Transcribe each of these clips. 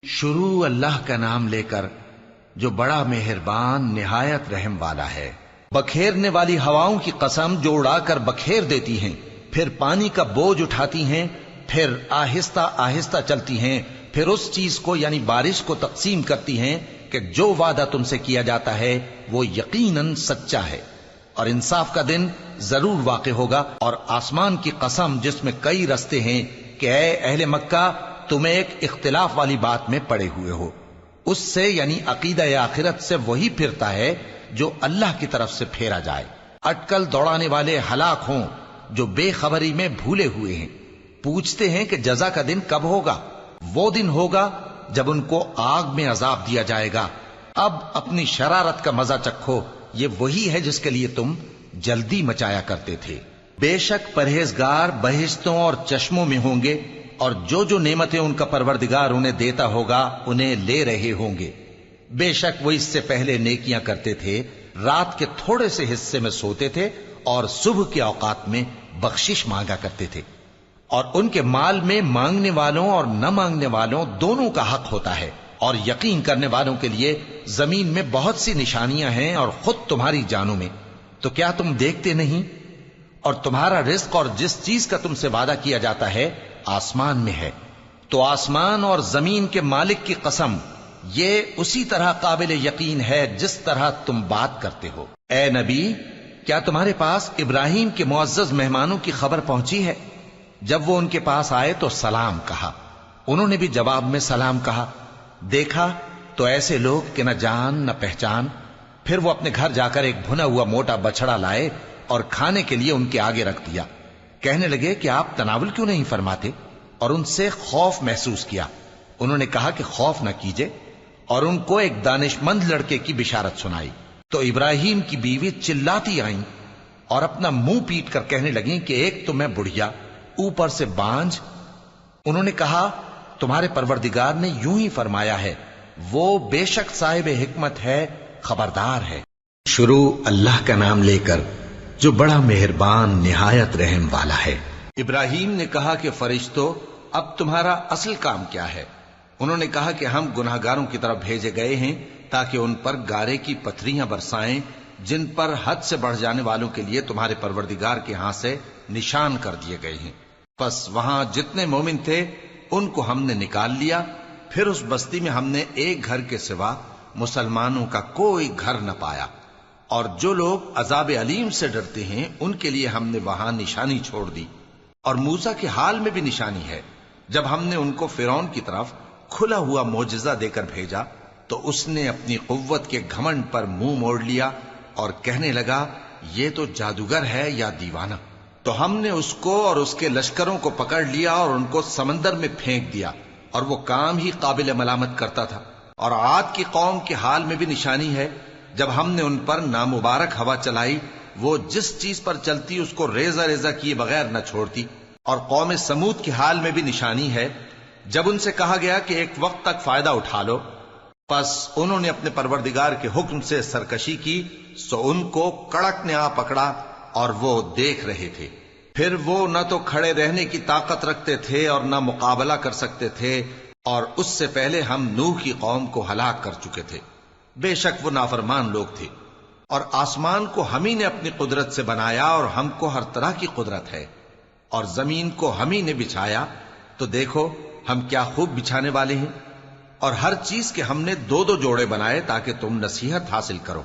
شروع اللہ کا نام لے کر جو بڑا مہربان نہایت رحم والا ہے۔ بکھیرنے والی ہواؤں کی قسم جو اڑا کر بکھیر دیتی ہیں، پھر پانی کا بوجھ اٹھاتی ہیں، پھر آہستہ آہستہ چلتی ہیں، پھر اس چیز کو یعنی بارش کو تقسیم کرتی ہیں کہ جو وعدہ تم سے کیا جاتا ہے وہ یقیناً سچا ہے، اور انصاف کا دن ضرور واقع ہوگا۔ اور آسمان کی قسم جس میں کئی رستے ہیں کہ اے اہل مکہ تم ایک اختلاف والی بات میں پڑے ہوئے ہو، اس سے یعنی عقیدہ آخرت سے وہی پھرتا ہے جو اللہ کی طرف سے پھیرا جائے۔ اٹکل دوڑانے والے ہلاک ہوں جو بے خبری میں بھولے ہوئے ہیں، پوچھتے ہیں کہ جزا کا دن کب ہوگا؟ وہ دن ہوگا جب ان کو آگ میں عذاب دیا جائے گا۔ اب اپنی شرارت کا مزہ چکھو، یہ وہی ہے جس کے لیے تم جلدی مچایا کرتے تھے۔ بے شک پرہیزگار بہشتوں اور چشموں میں ہوں گے، اور جو نعمتیں ان کا پروردگار انہیں دیتا ہوگا انہیں لے رہے ہوں گے۔ بے شک وہ اس سے پہلے نیکیاں کرتے تھے، رات کے تھوڑے سے حصے میں سوتے تھے اور صبح کے اوقات میں بخشش مانگا کرتے تھے، اور ان کے مال میں مانگنے والوں اور نہ مانگنے والوں دونوں کا حق ہوتا ہے۔ اور یقین کرنے والوں کے لیے زمین میں بہت سی نشانیاں ہیں اور خود تمہاری جانوں میں، تو کیا تم دیکھتے نہیں؟ اور تمہارا رزق اور جس چیز کا تم سے وعدہ کیا جاتا ہے آسمان میں ہے، تو آسمان اور زمین کے مالک کی قسم یہ اسی طرح قابل یقین ہے جس طرح تم بات کرتے ہو۔ اے نبی، کیا تمہارے پاس ابراہیم کے معزز مہمانوں کی خبر پہنچی ہے؟ جب وہ ان کے پاس آئے تو سلام کہا، انہوں نے بھی جواب میں سلام کہا۔ دیکھا تو ایسے لوگ کہ نہ جان نہ پہچان۔ پھر وہ اپنے گھر جا کر ایک بھنا ہوا موٹا بچڑا لائے اور کھانے کے لیے ان کے آگے رکھ دیا۔ کہنے لگے کہ آپ تناول کیوں نہیں فرماتے؟ اور ان سے خوف محسوس کیا۔ انہوں نے کہا کہ خوف نہ کیجے، اور ان کو ایک دانش مند لڑکے کی بشارت سنائی۔ تو ابراہیم کی بیوی چلاتی آئیں اور اپنا منہ پیٹ کر کہنے لگیں کہ ایک تو میں بڑھیا، اوپر سے بانجھ۔ انہوں نے کہا تمہارے پروردگار نے یوں ہی فرمایا ہے، وہ بے شک صاحب حکمت ہے، خبردار ہے۔ شروع اللہ کا نام لے کر جو بڑا مہربان نہایت رحم والا ہے۔ ابراہیم نے کہا کہ فرشتوں، اب تمہارا اصل کام کیا ہے؟ انہوں نے کہا کہ ہم گناہگاروں کی طرف بھیجے گئے ہیں تاکہ ان پر گارے کی پتھریاں برسائیں جن پر حد سے بڑھ جانے والوں کے لیے تمہارے پروردگار کے ہاں سے نشان کر دیے گئے ہیں۔ پس وہاں جتنے مومن تھے ان کو ہم نے نکال لیا، پھر اس بستی میں ہم نے ایک گھر کے سوا مسلمانوں کا کوئی گھر نہ پایا، اور جو لوگ عذاب علیم سے ڈرتے ہیں ان کے لیے ہم نے وہاں نشانی چھوڑ دی۔ اور موسیٰ کے حال میں بھی نشانی ہے، جب ہم نے ان کو فرعون کی طرف کھلا ہوا معجزہ دے کر بھیجا تو اس نے اپنی قوت کے گھمنڈ پر منہ موڑ لیا اور کہنے لگا یہ تو جادوگر ہے یا دیوانہ۔ تو ہم نے اس کو اور اس کے لشکروں کو پکڑ لیا اور ان کو سمندر میں پھینک دیا، اور وہ کام ہی قابل ملامت کرتا تھا۔ اور عاد کی قوم کے حال میں بھی نشانی ہے، جب ہم نے ان پر نامبارک ہوا چلائی، وہ جس چیز پر چلتی اس کو ریزہ ریزہ کیے بغیر نہ چھوڑتی۔ اور قوم سمود کے حال میں بھی نشانی ہے، جب ان سے کہا گیا کہ ایک وقت تک فائدہ اٹھا لو، پس انہوں نے اپنے پروردگار کے حکم سے سرکشی کی، سو ان کو کڑک نے آ پکڑا اور وہ دیکھ رہے تھے۔ پھر وہ نہ تو کھڑے رہنے کی طاقت رکھتے تھے اور نہ مقابلہ کر سکتے تھے، اور اس سے پہلے ہم نوح کی قوم کو ہلاک کر چکے تھے۔ بے شک وہ نافرمان لوگ تھے۔ اور آسمان کو ہم ہی نے اپنی قدرت سے بنایا، اور ہم کو ہر طرح کی قدرت ہے، اور زمین کو ہم ہی نے بچھایا، تو دیکھو ہم کیا خوب بچھانے والے ہیں۔ اور ہر چیز کے ہم نے دو دو جوڑے بنائے تاکہ تم نصیحت حاصل کرو۔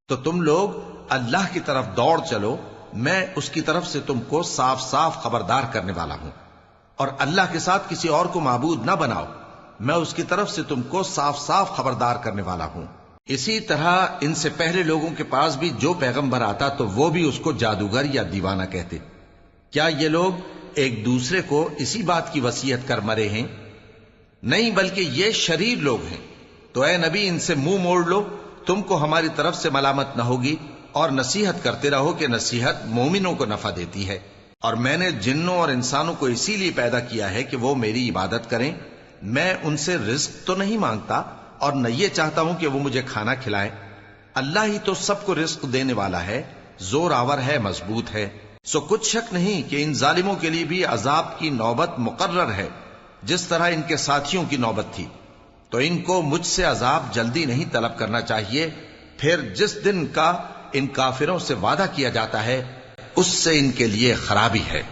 تو تم لوگ اللہ کی طرف دوڑ چلو، میں اس کی طرف سے تم کو صاف صاف خبردار کرنے والا ہوں۔ اور اللہ کے ساتھ کسی اور کو معبود نہ بناؤ، میں اس کی طرف سے تم کو صاف صاف خبردار کرنے والا ہوں۔ اسی طرح ان سے پہلے لوگوں کے پاس بھی جو پیغمبر آتا تو وہ بھی اس کو جادوگر یا دیوانہ کہتے۔ کیا یہ لوگ ایک دوسرے کو اسی بات کی وصیت کر مرے ہیں؟ نہیں، بلکہ یہ شریر لوگ ہیں۔ تو اے نبی ان سے منہ موڑ لو، تم کو ہماری طرف سے ملامت نہ ہوگی، اور نصیحت کرتے رہو کہ نصیحت مومنوں کو نفع دیتی ہے۔ اور میں نے جنوں اور انسانوں کو اسی لیے پیدا کیا ہے کہ وہ میری عبادت کریں۔ میں ان سے رزق تو نہیں مانگتا، اور نہ یہ چاہتا ہوں کہ وہ مجھے کھانا کھلائیں۔ اللہ ہی تو سب کو رزق دینے والا ہے، زور آور ہے، مضبوط ہے۔ سو کچھ شک نہیں کہ ان ظالموں کے لیے بھی عذاب کی نوبت مقرر ہے، جس طرح ان کے ساتھیوں کی نوبت تھی۔ تو ان کو مجھ سے عذاب جلدی نہیں طلب کرنا چاہیے، پھر جس دن کا ان کافروں سے وعدہ کیا جاتا ہے اس سے ان کے لیے خرابی ہے۔